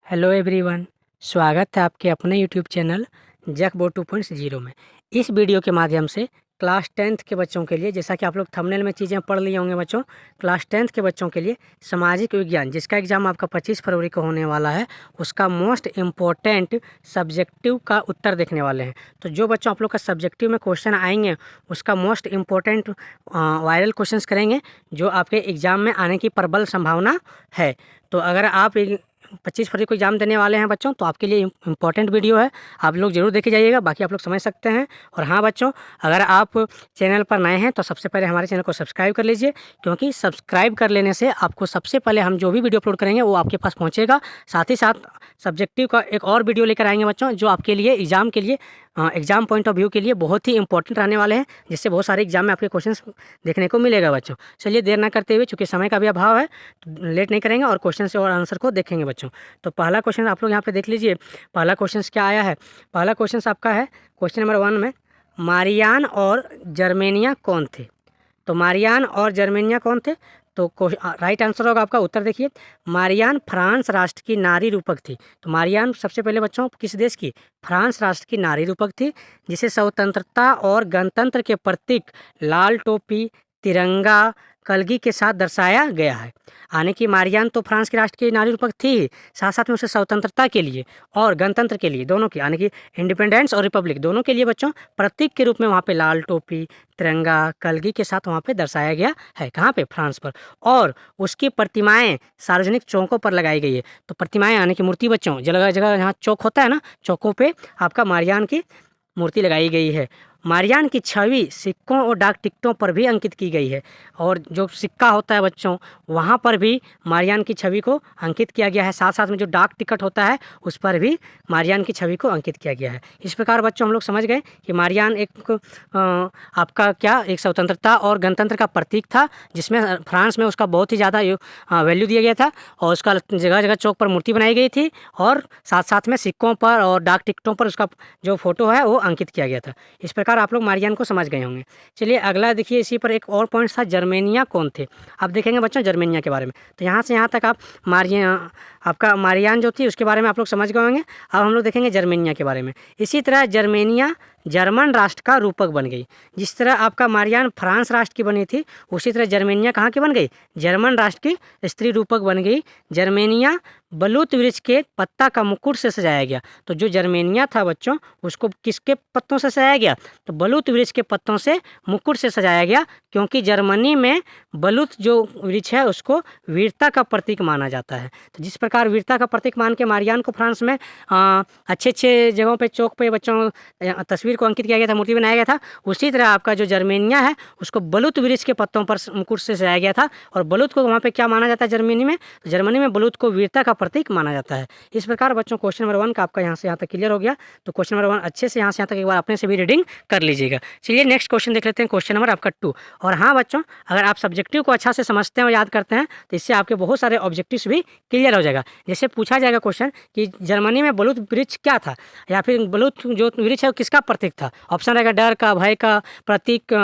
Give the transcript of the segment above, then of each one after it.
Hello everyone, स्वागत है आपके अपने यूट्यूब चैनल जैकबो 2.0 में। इस वीडियो के माध्यम से क्लास 10th के बच्चों के लिए, जैसा कि आप लोग थंबनेल में चीज़ें पढ़ लिए होंगे बच्चों, क्लास 10th के बच्चों के लिए सामाजिक विज्ञान, जिसका एग्ज़ाम आपका 25 फरवरी को होने वाला है, उसका मोस्ट इम्पोर्टेंट सब्जेक्टिव का उत्तर देखने वाले हैं। तो जो बच्चों आप लोग का सब्जेक्टिव में क्वेश्चन आएंगे, उसका मोस्ट इम्पोर्टेंट वायरल क्वेश्चंस करेंगे, जो आपके एग्ज़ाम में आने की प्रबल संभावना है। तो अगर आप 25 फरवरी को एग्जाम देने वाले हैं बच्चों, तो आपके लिए इम्पोर्टेंट वीडियो है, आप लोग जरूर देखे जाइएगा, बाकी आप लोग समझ सकते हैं। और हाँ बच्चों, अगर आप चैनल पर नए हैं तो सबसे पहले हमारे चैनल को सब्सक्राइब कर लीजिए, क्योंकि सब्सक्राइब कर लेने से आपको सबसे पहले हम जो भी वीडियो अपलोड करेंगे वो आपके पास पहुँचेगा। साथ ही साथ सब्जेक्टिव का एक और वीडियो लेकर आएंगे बच्चों, जो आपके लिए एग्ज़ाम के लिए एग्जाम पॉइंट ऑफ व्यू के लिए बहुत ही इंपॉर्टेंट रहने वाले हैं, जिससे बहुत सारे एग्जाम में आपके क्वेश्चंस देखने को मिलेगा बच्चों। चलिए देर ना करते हुए, चूँकि समय का भी अभाव है, तो लेट नहीं करेंगे और क्वेश्चन से और आंसर को देखेंगे बच्चों। तो पहला क्वेश्चन आप लोग यहाँ पे देख लीजिए। पहला क्वेश्चन क्या आया है? पहला क्वेश्चन आपका है क्वेश्चन नंबर 1 में, मारियान और जर्मेनिया कौन थे? तो मारियान और जर्मेनिया कौन थे? तो राइट आंसर होगा आपका, उत्तर देखिए, मारियान फ्रांस राष्ट्र की नारी रूपक थी। तो मारियान सबसे पहले बच्चों किस देश की? फ्रांस राष्ट्र की नारी रूपक थी, जिसे स्वतंत्रता और गणतंत्र के प्रतीक लाल टोपी, तिरंगा, कलगी के साथ दर्शाया गया है। यानी कि मारियान तो फ्रांस के राष्ट्र की नारी रूपक थी, साथ साथ में उसे स्वतंत्रता के लिए और गणतंत्र के लिए, दोनों की, यानी कि इंडिपेंडेंस और रिपब्लिक दोनों के लिए बच्चों प्रतीक के रूप में वहाँ पे लाल टोपी, तिरंगा, कलगी के साथ वहाँ पे दर्शाया गया है। कहाँ पे? फ्रांस पर। और उसकी प्रतिमाएं सार्वजनिक चौकों पर लगाई गई है। तो प्रतिमाएं यानी कि मूर्ति बच्चों, जगह जगह जहाँ चौक होता है ना, चौकों पे आपका मारियान की मूर्ति लगाई गई है। मारियान की छवि सिक्कों और डाक टिकटों पर भी अंकित की गई है, और जो सिक्का होता है बच्चों, वहाँ पर भी मारियान की छवि को अंकित किया गया है। साथ साथ में जो डाक टिकट होता है, उस पर भी मारियान की छवि को अंकित किया गया है। इस प्रकार बच्चों हम लोग समझ गए कि मारियान एक आपका क्या, एक स्वतंत्रता और गणतंत्र का प्रतीक था, जिसमें फ्रांस में उसका बहुत ही ज़्यादा वैल्यू दिया गया था, और उसका जगह जगह चौक पर मूर्ति बनाई गई थी, और साथ साथ में सिक्कों पर और डाक टिकटों पर उसका जो फोटो है वो अंकित किया गया था। इस प्रकार आप लोग मारियान को समझ गए होंगे। चलिए अगला देखिए, इसी पर एक और पॉइंट था, जर्मेनिया कौन थे? आप देखेंगे बच्चों जर्मेनिया के बारे में, तो यहाँ से यहाँ तक आप आपका मारियान जो थी उसके बारे में आप लोग समझ गए होंगे। अब हम लोग देखेंगे जर्मेनिया के बारे में। इसी तरह जर्मेनिया जर्मन राष्ट्र का रूपक बन गई। जिस तरह आपका मारियान फ्रांस राष्ट्र की बनी थी, उसी तरह जर्मेनिया कहाँ की बन गई? जर्मन राष्ट्र की स्त्री रूपक बन गई। जर्मेनिया बलूत वृक्ष के पत्ता का मुकुट से सजाया गया। तो जो जर्मेनिया था बच्चों, उसको किसके पत्तों से सजाया गया? तो बलूत वृक्ष के पत्तों से मुकुट से सजाया गया, क्योंकि जर्मनी में बलूत जो वृक्ष है उसको वीरता का प्रतीक माना जाता है। तो जिस प्रकार वीरता का प्रतीक मान के मारियान को फ्रांस में अच्छे अच्छे जगहों पे, चौक पे बच्चों तस्वीर को अंकित किया गया था, मूर्ति बनाया गया था, उसी तरह आपका जो जर्मेनिया है उसको बलूत वृक्ष के पत्तों पर मुकुट से सजाया गया था। और बलूत को वहाँ पे क्या माना जाता है जर्मनी में? तो जर्मनी में बलूत को वीरता का प्रतीक माना जाता है। इस प्रकार बच्चों क्वेश्चन नंबर 1 का आपका यहाँ से यहाँ तक क्लियर हो गया। तो क्वेश्चन नंबर 1 अच्छे से यहाँ से यहाँ तक एक बार अपने से भी रीडिंग कर लीजिएगा। चलिए नेक्स्ट क्वेश्चन देख लेते हैं, क्वेश्चन नंबर आपका 2। और हाँ बच्चों, अगर आप सब्जेक्टिव को अच्छा से समझते हैं और याद करते हैं, तो इससे आपके बहुत सारे ऑब्जेक्टिव्स भी क्लियर हो जाएगा। जैसे पूछा जाएगा क्वेश्चन कि जर्मनी में बलूत वृक्ष क्या था, या फिर बलूत जो वृक्ष है वो किसका प्रतीक था? ऑप्शन रहेगा डर का, भय का, प्रतीक,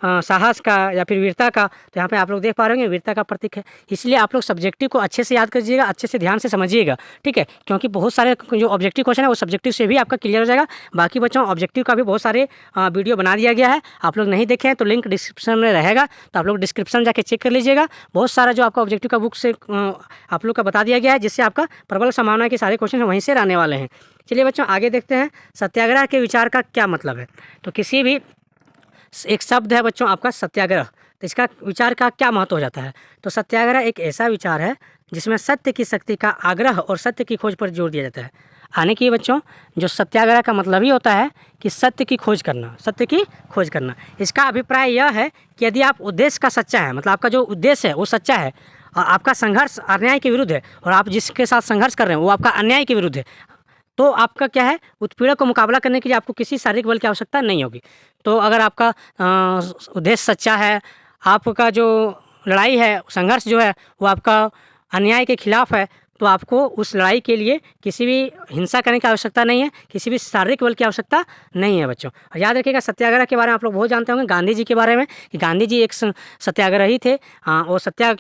साहस का, या फिर वीरता का। तो यहाँ पे आप लोग देख पा रहे होंगे वीरता का प्रतीक है। इसलिए आप लोग सब्जेक्टिव को अच्छे से याद करिएगा, अच्छे से ध्यान से समझिएगा, ठीक है, क्योंकि बहुत सारे जो ऑब्जेक्टिव क्वेश्चन है वो सब्जेक्टिव से भी आपका क्लियर हो जाएगा। बाकी बच्चों ऑब्जेक्टिव का भी बहुत सारे वीडियो बना दिया गया है, आप लोग नहीं देखे हैं तो लिंक डिस्क्रिप्शन में रहेगा, तो आप लोग डिस्क्रिप्शन जाके चेक कर लीजिएगा। बहुत सारा जो आपका ऑब्जेक्टिव का बुक से आप लोग का बता दिया गया है, जिससे आपका प्रबल संभावना है कि सारे क्वेश्चन वहीं से रहने वाले हैं। चलिए बच्चों आगे देखते हैं, सत्याग्रह के विचार का क्या मतलब है? तो किसी भी एक शब्द है बच्चों आपका सत्याग्रह, तो इसका विचार का क्या महत्व हो जाता है? तो सत्याग्रह एक ऐसा विचार है जिसमें सत्य की शक्ति का आग्रह और सत्य की खोज पर जोर दिया जाता है। यानी कि बच्चों जो सत्याग्रह का मतलब ही होता है कि सत्य की खोज करना, सत्य की खोज करना। इसका अभिप्राय यह है कि यदि आप उद्देश्य का सच्चा है, मतलब आपका जो उद्देश्य है वो सच्चा है, और आपका संघर्ष अन्याय के विरुद्ध है, और आप जिसके साथ संघर्ष कर रहे हैं वो आपका अन्याय के विरुद्ध है, तो आपका क्या है, उत्पीड़न को मुकाबला करने के लिए आपको किसी शारीरिक बल की आवश्यकता नहीं होगी। तो अगर आपका उद्देश्य सच्चा है, आपका जो लड़ाई है, संघर्ष जो है वो आपका अन्याय के खिलाफ है, तो आपको उस लड़ाई के लिए किसी भी हिंसा करने की आवश्यकता नहीं है, किसी भी शारीरिक बल की आवश्यकता नहीं है बच्चों। और याद रखिएगा सत्याग्रह के बारे में आप लोग बहुत जानते होंगे, गांधी जी के बारे में, कि गांधी जी एक सत्याग्रही थे। वो सत्य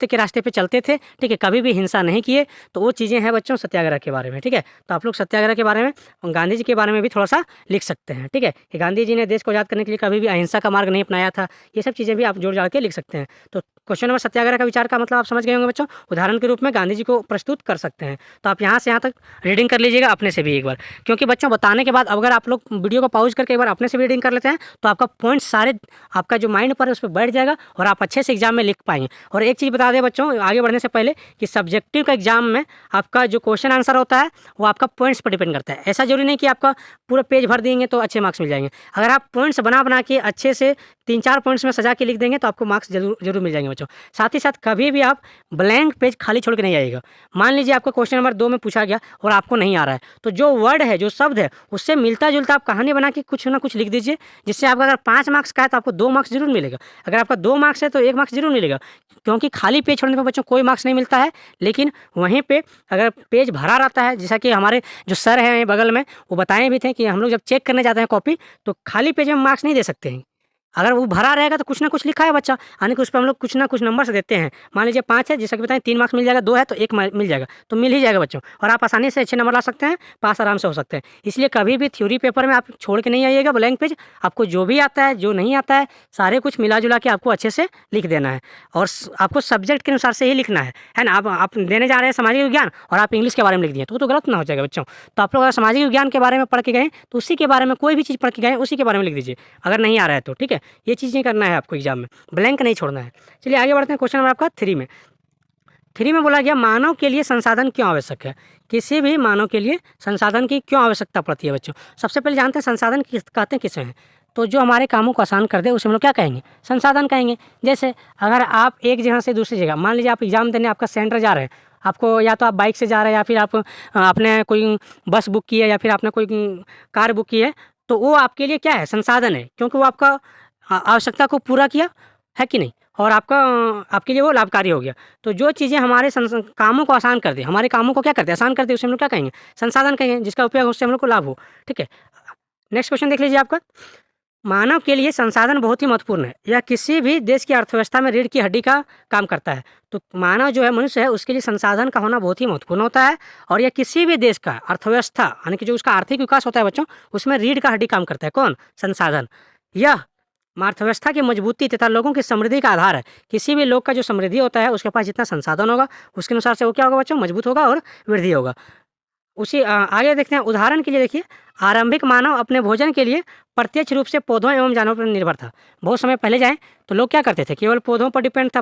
के रास्ते पे चलते थे, ठीक है, कभी भी हिंसा नहीं किए। तो वो चीज़ें हैं बच्चों सत्याग्रह के बारे में, ठीक है। तो आप लोग सत्याग्रह के बारे में और गांधी जी के बारे में भी थोड़ा सा लिख सकते हैं, ठीक है, कि गांधी जी ने देश को आज़ाद करने के लिए कभी भी अहिंसा का मार्ग नहीं अपनाया था। ये सब चीज़ें भी आप जोड़ जाड़ के लिख सकते हैं। तो क्वेश्चन नंबर सत्याग्रह का विचार का मतलब आप समझ गए होंगे बच्चों। उदाहरण के रूप में गांधी जी को प्रस्तुत कर सकते हैं। तो आप यहाँ से यहाँ तक रीडिंग कर लीजिएगा अपने से भी एक बार, क्योंकि बच्चों बताने के बाद अगर आप लोग वीडियो को पॉज करके एक बार अपने से भी रीडिंग कर लेते हैं तो आपका पॉइंट सारे आपका जो माइंड पर है उस पर बैठ जाएगा और आप अच्छे से एग्जाम में लिख पाएंगे। और एक चीज़ बता दें बच्चों आगे बढ़ने से पहले कि सब्जेक्टिव का एग्जाम में आपका जो क्वेश्चन आंसर होता है वो आपका पॉइंट्स पर डिपेंड करता है। ऐसा जरूरी नहीं कि आपका पूरा पेज भर देंगे तो अच्छे मार्क्स मिल जाएंगे। अगर आप पॉइंट्स बना के अच्छे से 3-4 पॉइंट्स में सजा के लिख देंगे तो आपको मार्क्स जरूर मिल जाएंगे बच्चों। साथ ही साथ कभी भी आप ब्लैंक पेज खाली छोड़ के नहीं आइएगा। मान लीजिए आपको क्वेश्चन नंबर 2 में पूछा गया और आपको नहीं आ रहा है, तो जो वर्ड है, जो शब्द है, उससे मिलता जुलता आप कहानी बना के कुछ ना कुछ लिख दीजिए, जिससे आपका अगर 5 मार्क्स का है तो आपको 2 मार्क्स जरूर मिलेगा। अगर आपका 2 मार्क्स है तो 1 मार्क्स जरूर मिलेगा, क्योंकि खाली पेज छोड़ने पर बच्चों कोई मार्क्स नहीं मिलता है। लेकिन वहीं पे अगर पेज भरा रहता है, जैसा कि हमारे जो सर हैं बगल में वो बताए भी थे कि हम लोग जब चेक करने जाते हैं कॉपी तो खाली पेज में मार्क्स नहीं दे सकते हैं। अगर वो भरा रहेगा तो कुछ ना कुछ लिखा है बच्चा, यानी कि उस पर हम लोग कुछ ना कुछ नंबर से देते हैं। मान लीजिए 5 है, जैसा कि बताएं 3 मार्क्स मिल जाएगा, 2 है तो 1 मिल जाएगा, तो मिल ही जाएगा बच्चों। और आप आसानी से अच्छे नंबर ला सकते हैं, पास आराम से हो सकते हैं। इसलिए कभी भी थ्योरी पेपर में आप छोड़ के नहीं आइएगा ब्लैंक पेज। आपको जो भी आता है, जो नहीं आता है, सारे कुछ मिला जुला के आपको अच्छे से लिख देना है। और आपको सब्जेक्ट के अनुसार से ही लिखना है ना। आप देने जा रहे हैं सामाजिक विज्ञान और आप इंग्लिश के बारे में लिख दिए तो गलत ना हो जाएगा बच्चों। तो आप लोग अगर सामाजिक विज्ञान के बारे में पढ़ के गए तो उसी के बारे में, कोई भी चीज़ पढ़ के गए उसी के बारे में लिख दीजिए, अगर नहीं आ रहा है तो, ठीक है। ये चीज़ नहीं करना है आपको एग्जाम में, ब्लैंक नहीं छोड़ना है। चलिए आगे बढ़ते हैं। क्वेश्चन नंबर आपका 3 में बोला गया मानव के लिए संसाधन क्यों आवश्यक है। किसी भी मानव के लिए संसाधन की क्यों आवश्यकता पड़ती है बच्चों। सबसे पहले जानते हैं संसाधन कहते हैं किसे हैं। तो जो हमारे कामों को आसान कर दे उसे हम लोग क्या कहेंगे, संसाधन कहेंगे। जैसे अगर आप एक जगह से दूसरी जगह, मान लीजिए आप एग्जाम देने आपका सेंटर जा रहे हैं, आपको या तो आप बाइक से जा रहे हैं या फिर आपने कोई बस बुक की है या फिर आपने कोई कार बुक की है, तो वो आपके लिए क्या है, संसाधन है, क्योंकि वो आपका आवश्यकता को पूरा किया है कि नहीं, और आपके लिए वो लाभकारी हो गया। तो जो चीज़ें हमारे कामों को आसान कर दे, हमारे कामों को क्या करते हैं, आसान करते हैं, उसे हम लोग क्या कहेंगे, संसाधन कहेंगे, जिसका उपयोग उससे हम लोग को लाभ हो, ठीक है। नेक्स्ट क्वेश्चन देख लीजिए आपका। मानव के लिए संसाधन बहुत ही महत्वपूर्ण है। यह किसी भी देश की अर्थव्यवस्था में रीढ़ की हड्डी का काम करता है। तो मानव जो है, मनुष्य है, उसके लिए संसाधन का होना बहुत ही महत्वपूर्ण होता है। और यह किसी भी देश का अर्थव्यवस्था, यानी कि जो उसका आर्थिक विकास होता है बच्चों, उसमें रीढ़ का हड्डी काम करता है। कौन, संसाधन। यह अर्थव्यवस्था की मजबूती तथा लोगों की समृद्धि का आधार है। किसी भी लोग का जो समृद्धि होता है, उसके पास जितना संसाधन होगा उसके अनुसार से वो क्या होगा बच्चों, मजबूत होगा और वृद्धि होगा। उसी आगे देखते हैं। उदाहरण के लिए देखिए, आरंभिक मानव अपने भोजन के लिए प्रत्यक्ष रूप से पौधों एवं जानवरों पर निर्भर था। बहुत समय पहले जाएं तो लोग क्या करते थे, केवल पौधों पर डिपेंड था,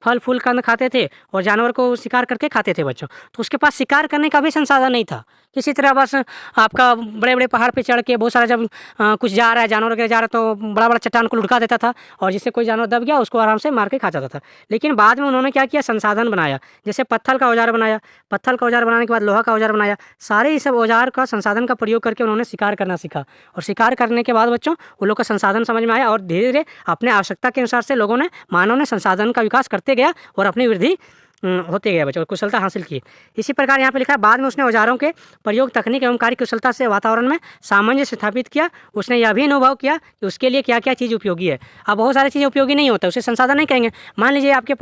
फल फूल कंद खाते थे और जानवर को शिकार करके खाते थे बच्चों। तो उसके पास शिकार करने का भी संसाधन नहीं था। किसी तरह बस आपका बड़े बड़े पहाड़ पे चढ़ के बहुत सारा जब कुछ जा रहा है, जानवर वगैरह जा रहा है, तो बड़ा बड़ा चट्टान को लुढ़का देता था और जिससे कोई जानवर दब गया उसको आराम से मार के खा जाता था। लेकिन बाद में उन्होंने क्या किया, संसाधन बनाया। जैसे पत्थर का औजार बनाया, पत्थर का औजार बनाने के बाद लोहा का औजार बनाया। सारे ये सब औजार का, संसाधन का प्रयोग करके उन्होंने शिकार करना सीखा। और शिकार करने के बाद बच्चों उन लोग का संसाधन समझ में आया और धीरे धीरे अपने आवश्यकता के अनुसार से लोगों ने, मानव ने संसाधन का विकास करते गया और अपनी वृद्धि होते गया बच्चों, कुशलता हासिल की। इसी प्रकार यहाँ पे लिखा है, बाद में उसने औजारों के प्रयोग, तकनीक एवं कार्य कुशलता से वातावरण में सामंजस्य स्थापित किया। उसने यह भी अनुभव किया कि उसके लिए क्या क्या चीज़ उपयोगी है। अब बहुत सारी चीज़ें उपयोगी नहीं होता, उसे संसाधन नहीं कहेंगे। मान लीजिए आपके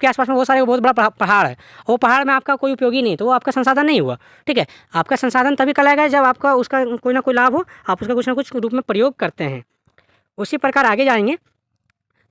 आसपास में बहुत बड़ा पहाड़ है, वो पहाड़ में आपका कोई उपयोगी नहीं, तो वो आपका संसाधन नहीं हुआ, ठीक है। आपका संसाधन तभी कहलाएगा जब आपका उसका कोई ना कोई लाभ हो, आप उसका कुछ ना कुछ रूप में प्रयोग करते हैं। उसी प्रकार आगे जाएंगे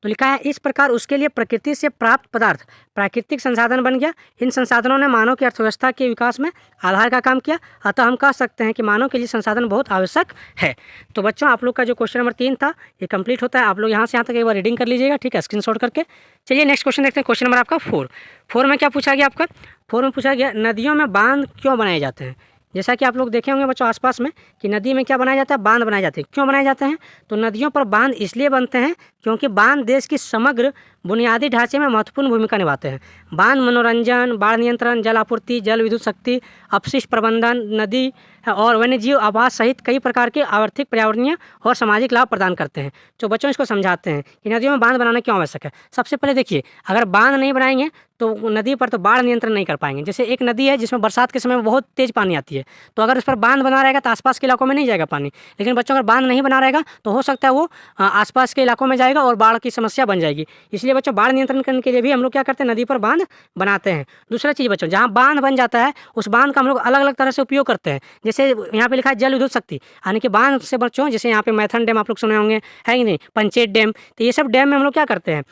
तो लिखा है, इस प्रकार उसके लिए प्रकृति से प्राप्त पदार्थ प्राकृतिक संसाधन बन गया। इन संसाधनों ने मानव की अर्थव्यवस्था के विकास में आधार का काम किया। अतः हम कह सकते हैं कि मानव के लिए संसाधन बहुत आवश्यक है। तो बच्चों आप लोग का जो क्वेश्चन नंबर 3 था ये कंप्लीट होता है। आप लोग यहाँ से यहाँ तक एक बार रीडिंग कर लीजिएगा, ठीक है, स्क्रीनशॉट करके। चलिए नेक्स्ट क्वेश्चन देखते हैं। क्वेश्चन नंबर आपका 4 में क्या पूछा गया आपका, 4 में पूछा गया नदियों में बांध क्यों बनाए जाते हैं। जैसा कि आप लोग देखे होंगे बच्चों आसपास में कि नदी में क्या बनाया जाता है, बांध बनाए जाते हैं। क्यों बनाए जाते हैं, तो नदियों पर बांध इसलिए बनते हैं क्योंकि बांध देश की समग्र बुनियादी ढांचे में महत्वपूर्ण भूमिका निभाते हैं। बांध मनोरंजन, बाढ़ नियंत्रण, जल आपूर्ति, जल विद्युत शक्ति, अपशिष्ट प्रबंधन, नदी और वन्यजीव आवास सहित कई प्रकार के आर्थिक, पर्यावरणीय और सामाजिक लाभ प्रदान करते हैं। तो बच्चों इसको समझाते हैं कि नदियों में बांध बनाना क्यों आवश्यक है। सबसे पहले देखिए, अगर बांध नहीं बनाएंगे तो नदी पर तो बाढ़ नियंत्रण नहीं कर पाएंगे। जैसे एक नदी है जिसमें बरसात के समय में बहुत तेज़ पानी आती है, तो अगर उस पर बांध बना रहेगा तो आसपास के इलाकों में नहीं जाएगा पानी। लेकिन बच्चों अगर बांध नहीं बना रहेगा तो हो सकता है वो आसपास के इलाकों में जाएगा और बाढ़ की समस्या बन जाएगी। इसलिए बच्चों बाढ़ नियंत्रण करने के लिए भी हम लोग क्या करते हैं, नदी पर बांध बनाते हैं। दूसरा चीज़ बच्चों, जहाँ बांध बन जाता है उस बांध का हम लोग अलग अलग तरह से उपयोग करते हैं। जैसे यहाँ पे लिखा है जल विद्युत शक्ति, यानी कि बांध से बच्चों जैसे यहाँ पे मैथन डैम आप लोग सुने होंगे, है कि नहीं, पंचेत डैम, तो ये सब डैम में हम लोग क्या करते हैं,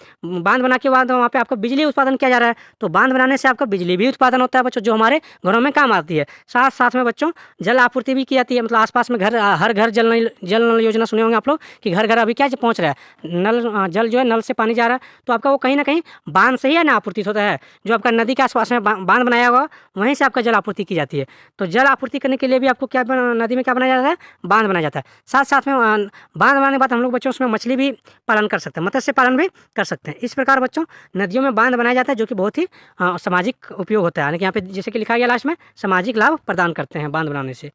बांध बना के बाद वहाँ पे आपका बिजली उत्पादन किया जा रहा है। तो बांध बनाने से आपका बिजली भी उत्पादन होता है बच्चों, जो हमारे घरों में काम आती है। साथ साथ में बच्चों जल आपूर्ति भी की जाती है, मतलब आसपास में घर, हर घर जल नल योजना सुने होंगे आप लोग कि घर घर अभी क्या पहुँच रहा है, नल जल जो है नल से पानी जा रहा है, तो आपका वो कहीं ना कहीं बांध से ही है ना आपूर्ति होता है। जो आपका नदी के आसपास में बांध बनाया हुआ वहीं से आपका जल आपूर्ति की जाती है। तो जल आपूर्ति करने के लिए भी आपको क्या नदी में क्या बनाया जाता है, बांध बनाया जाता है। साथ साथ में बांध बनाने के बाद हम लोग बच्चों उसमें मछली भी पालन कर सकते हैं, मत्स्य पालन भी कर सकते हैं। इस प्रकार बच्चों नदियों में बांध बनाया जाता है, जो कि बहुत ही सामाजिक उपयोग होता है, यानी कि यहाँ पे जैसे कि लिखा गया लास्ट में, सामाजिक लाभ प्रदान करते हैं बांध बनाने से।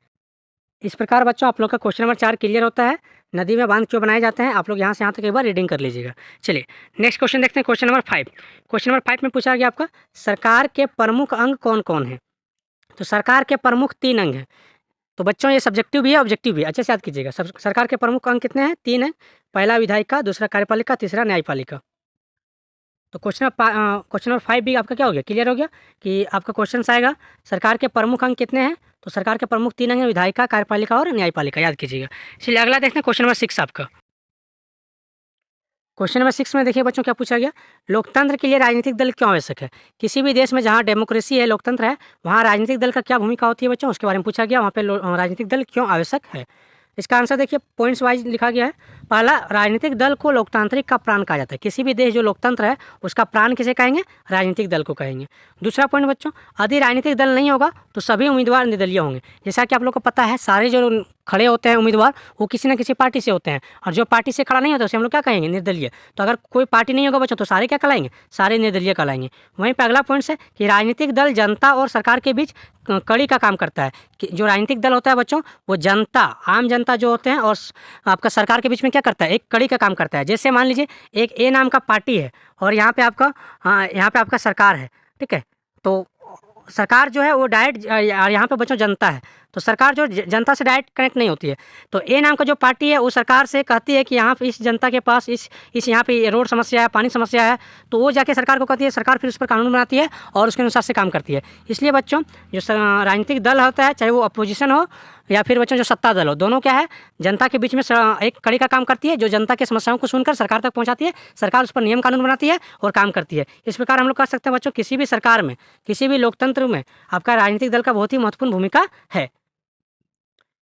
इस प्रकार बच्चों आप लोग का क्वेश्चन नंबर 4 क्लियर होता है। नदी में बांध क्यों बनाए जाते हैं, आप लोग यहाँ से यहाँ तक एक बार रीडिंग कर लीजिएगा। चलिए नेक्स्ट क्वेश्चन देखते हैं, क्वेश्चन नंबर 5। क्वेश्चन नंबर 5 में पूछा गया आपका सरकार के प्रमुख अंग कौन कौन है। तो सरकार के प्रमुख 3 अंग हैं। तो बच्चों ये सब्जेक्टिव भी है, ऑब्जेक्टिव भी है, अच्छे से याद कीजिएगा। सरकार के प्रमुख अंग कितने हैं, 3 हैं। पहला विधायिका, दूसरा कार्यपालिका, तीसरा न्यायपालिका। तो क्वेश्चन नंबर 5 भी आपका क्या हो गया, क्लियर हो गया कि आपका क्वेश्चन आएगा सरकार के प्रमुख अंग कितने हैं। तो सरकार के प्रमुख 3 अंग हैं, विधायिका, कार्यपालिका और न्यायपालिका, याद कीजिएगा। चलिए अगला देखते हैं क्वेश्चन नंबर 6 आपका। क्वेश्चन नंबर 6 में देखिए बच्चों क्या पूछा गया, लोकतंत्र के लिए राजनीतिक दल क्यों आवश्यक है। किसी भी देश में जहाँ डेमोक्रेसी है, लोकतंत्र है, वहाँ राजनीतिक दल का क्या भूमिका होती है बच्चों, उसके बारे में पूछा गया। वहाँ पे राजनीतिक दल क्यों आवश्यक है। इसका आंसर देखिए पॉइंट्स वाइज लिखा गया है। पहला, राजनीतिक दल को लोकतांत्रिक का प्राण कहा जाता है। किसी भी देश जो लोकतंत्र है उसका प्राण किसे कहेंगे, राजनीतिक दल को कहेंगे। दूसरा पॉइंट बच्चों, यदि राजनीतिक दल नहीं होगा तो सभी उम्मीदवार निर्दलीय होंगे। जैसा कि आप लोग को पता है सारे जो खड़े होते हैं उम्मीदवार वो किसी न किसी पार्टी से होते हैं, और जो पार्टी से खड़ा नहीं होता उसे हम लोग क्या कहेंगे, निर्दलीय। तो अगर कोई पार्टी नहीं होगा बच्चों तो सारे क्या कहलाएंगे, सारे निर्दलीय कहलाएंगे। वहीं पर अगला पॉइंट है कि राजनीतिक दल जनता और सरकार के बीच कड़ी का काम करता है। कि जो राजनीतिक दल होता है बच्चों वो जनता, आम जनता जो होते हैं और आपका सरकार के बीच में क्या करता है, एक कड़ी का काम करता है। जैसे मान लीजिए एक ए नाम का पार्टी है और यहाँ पे आपका सरकार है, ठीक है। तो सरकार जो है वो डायरेक्ट, यहाँ पे बच्चों जनता है, तो सरकार जो जनता से डायरेक्ट कनेक्ट नहीं होती है। तो ए नाम का जो पार्टी है वो सरकार से कहती है कि यहाँ पे इस जनता के पास इस यहाँ पे रोड समस्या है, पानी समस्या है, तो वो जाके सरकार को कहती है, सरकार फिर उस पर कानून बनाती है और उसके अनुसार से काम करती है। इसलिए बच्चों जो राजनीतिक दल होता है, चाहे वो अपोजिशन हो या फिर बच्चों जो सत्ता दल हो, दोनों क्या है, जनता के बीच में एक कड़ी का काम करती है, जो जनता की समस्याओं को सुनकर सरकार तक पहुँचाती है, सरकार उस पर नियम कानून बनाती है और काम करती है। इस प्रकार हम लोग कह सकते हैं बच्चों किसी भी सरकार में, किसी भी लोकतंत्र में आपका राजनीतिक दल का बहुत ही महत्वपूर्ण भूमिका है।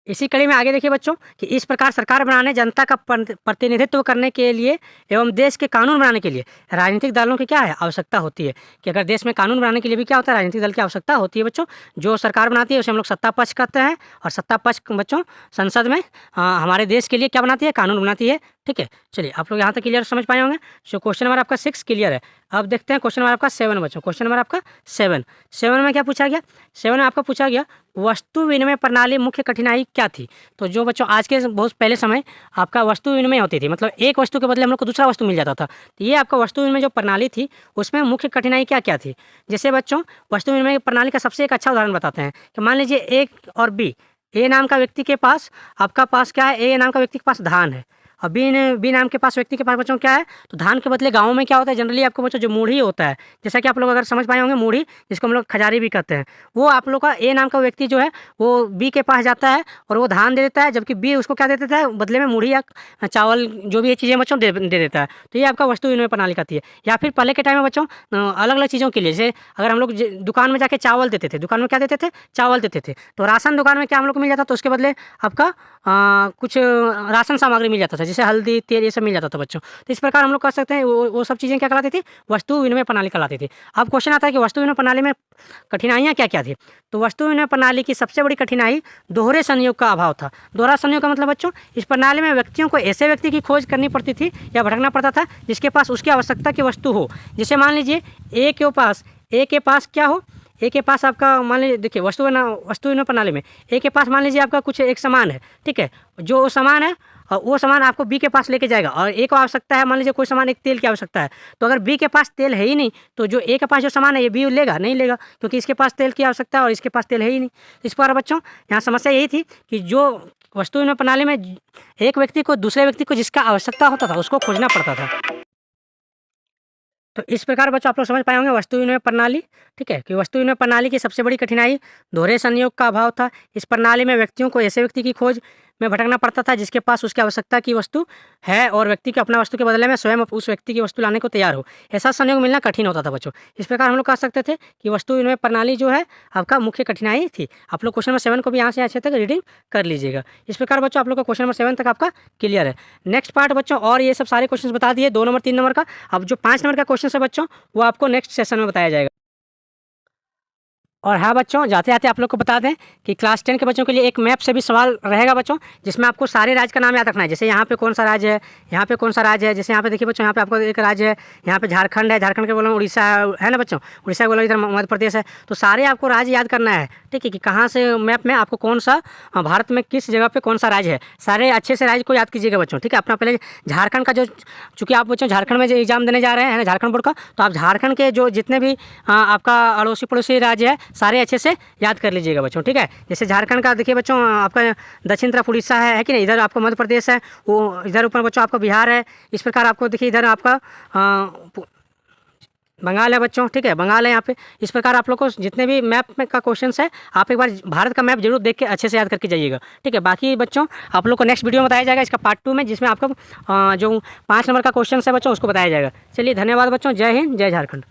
इसी कड़ी में आगे देखिए बच्चों कि इस प्रकार सरकार बनाने, जनता का प्रतिनिधित्व करने के लिए एवं देश के कानून बनाने के लिए राजनीतिक दलों की क्या है, आवश्यकता होती है। कि अगर देश में कानून बनाने के लिए भी क्या होता है, राजनीतिक दल की आवश्यकता होती है बच्चों। जो सरकार बनाती है उसे हम लोग सत्ता पक्ष कहते हैं, और सत्ता पक्ष बच्चों संसद में हमारे देश के लिए क्या बनाती है, कानून बनाती है, ठीक है। चलिए आप लोग यहाँ तक क्लियर समझ पाए होंगे। जो क्वेश्चन नंबर आपका 6 क्लियर है। अब देखते हैं क्वेश्चन नंबर आपका 7 बच्चों। क्वेश्चन नंबर आपका 7 में क्या पूछा गया, 7 में आपका पूछा गया वस्तु विनिमय प्रणाली मुख्य कठिनाई क्या थी। तो जो बच्चों आज के बहुत पहले समय आपका वस्तु विनिमय होती थी, मतलब एक वस्तु के बदले हम लोग को दूसरा वस्तु मिल जाता था। तो ये आपका वस्तु विनिमय जो प्रणाली थी उसमें मुख्य कठिनाई क्या क्या थी। जैसे बच्चों वस्तु विनिमय प्रणाली का सबसे एक अच्छा उदाहरण बताते हैं कि मान लीजिए ए और बी, ए नाम का व्यक्ति के पास, आपका पास क्या है, ए नाम का व्यक्ति के पास धान है, और बी नाम के पास व्यक्ति के पास बच्चों क्या है, तो धान के बदले गाँव में क्या होता है, जनरली आपको बच्चों जो मूढ़ी होता है, जैसा कि आप लोग अगर समझ पाए होंगे, मूढ़ी जिसको हम लोग खजारी भी कहते हैं, वो आप लोग का ए नाम का व्यक्ति जो है वो बी के पास जाता है और वो धान दे देता है, जबकि बी उसको क्या दे देता है, बदले में मूढ़ी या चावल जो भी ये चीज़ें बच्चों दे देता है। तो ये आपका वस्तु विनिमय प्रणाली कहती है। या फिर पहले के टाइम में बच्चों अलग अलग चीज़ों के लिए, जैसे अगर हम लोग दुकान में जाके चावल देते थे, दुकान में क्या देते थे, चावल देते थे, तो राशन दुकान में क्या हम लोग को मिल जाता, तो उसके बदले आपका कुछ राशन सामग्री मिल जाता था, जैसे हल्दी, तेल, ये सब मिल जाता था बच्चों। तो इस प्रकार हम लोग कह सकते हैं वो सब चीज़ें क्या कहलाती थी, वस्तु विनिमय प्रणाली कहलाती थी। अब क्वेश्चन आता है कि वस्तु विनिमय प्रणाली में कठिनाइयाँ क्या क्या थी। तो वस्तु विनिमय प्रणाली की सबसे बड़ी कठिनाई दोहरे संयोग का अभाव था। दोहरा संयोग का मतलब बच्चों इस प्रणाली में व्यक्तियों को ऐसे व्यक्ति की खोज करनी पड़ती थी या भटकना पड़ता था जिसके पास उसकी आवश्यकता की वस्तु हो। जैसे मान लीजिए ए के पास क्या हो, ए के पास आपका मान लीजिए, देखिए वस्तु विनिमय प्रणाली में ए के पास मान लीजिए आपका कुछ एक सामान है, ठीक है, जो सामान है और वो सामान आपको बी के पास लेके जाएगा, और ए को आवश्यकता है, मान लीजिए कोई सामान एक तेल की आवश्यकता है, तो अगर बी के पास तेल है ही नहीं तो जो ए के पास जो सामान है ये बी लेगा नहीं लेगा, क्योंकि इसके पास तेल की आवश्यकता है और इसके पास तेल है ही नहीं। तो इस पर बच्चों यहाँ समस्या यही थी कि जो वस्तु विनिमय प्रणाली में एक व्यक्ति को दूसरे व्यक्ति को जिसका आवश्यकता होता था उसको खोजना पड़ता था। तो इस प्रकार बच्चों आप लोग समझ पाए होंगे वस्तु विनिमय प्रणाली, ठीक है, कि वस्तु विनिमय प्रणाली की सबसे बड़ी कठिनाई दोहरे संयोग का अभाव था। इस प्रणाली में व्यक्तियों को ऐसे व्यक्ति की खोज में भटकना पड़ता था जिसके पास उसकी आवश्यकता की वस्तु है और व्यक्ति को अपना वस्तु के बदले में स्वयं उस व्यक्ति की वस्तु लाने को तैयार हो। ऐसा संयोग मिलना कठिन होता था बच्चों। इस प्रकार हम लोग कह सकते थे कि वस्तु विनिमय प्रणाली जो है आपका मुख्य कठिनाई थी। आप लोग क्वेश्चन नंबर 7 को भी यहाँ से अच्छे तक रीडिंग कर लीजिएगा। इस प्रकार बच्चों आप लोग का क्वेश्चन नंबर 7 तक आपका क्लियर है। नेक्स्ट पार्ट बच्चों, और ये सब सारे क्वेश्चन बता दिए 2 नंबर 3 नंबर का। अब जो 5 नंबर का क्वेश्चन है बच्चों वो आपको नेक्स्ट सेशन में बताया जाएगा। और हाँ बच्चों, जाते जाते आप लोग को बता दें कि क्लास 10 के बच्चों के लिए एक मैप से भी सवाल रहेगा बच्चों, जिसमें आपको सारे राज्य का नाम याद रखना है। जैसे यहाँ पे कौन सा राज्य है, यहाँ पे कौन सा राज्य है। जैसे यहाँ पे देखिए बच्चों, यहाँ पे आपको एक राज्य है, यहाँ पे झारखंड है, झारखंड के बोलो उड़ीसा है ना बच्चों, उड़ीसा के बोलो इधर मध्य प्रदेश है। तो सारे आपको राज्य याद करना है, ठीक है, कि कहाँ से मैप में आपको कौन सा भारत में किस जगह पर कौन सा राज्य है। सारे अच्छे से राज्य को याद कीजिएगा बच्चों, ठीक है। अपना पहले झारखंड का जो, चूँकि आप बच्चों झारखंड में जो एग्जाम देने जा रहे हैं ना झारखंड बोर्ड का, तो आप झारखंड के जो जितने भी आपका अड़ोसी पड़ोसी राज्य है सारे अच्छे से याद कर लीजिएगा बच्चों, ठीक है। जैसे झारखंड का देखिए बच्चों आपका दक्षिण तरफ उड़ीसा है कि नहीं, इधर आपका मध्य प्रदेश है, वो इधर ऊपर बच्चों आपका बिहार है। इस प्रकार आपको देखिए इधर आपका बंगाल है बच्चों, ठीक है, बंगाल है यहाँ पे। इस प्रकार आप लोग को जितने भी मैप में का क्वेश्चन है आप एक बार भारत का मैप जरूर देख के अच्छे से याद करके जाइएगा, ठीक है। बाकी बच्चों आप लोग को नेक्स्ट वीडियो में बताया जाएगा इसका पार्ट 2 में, जिसमें आपका जो 5 नंबर का क्वेश्चन है बच्चों उसको बताया जाएगा। चलिए धन्यवाद बच्चों, जय हिंद, जय झारखंड।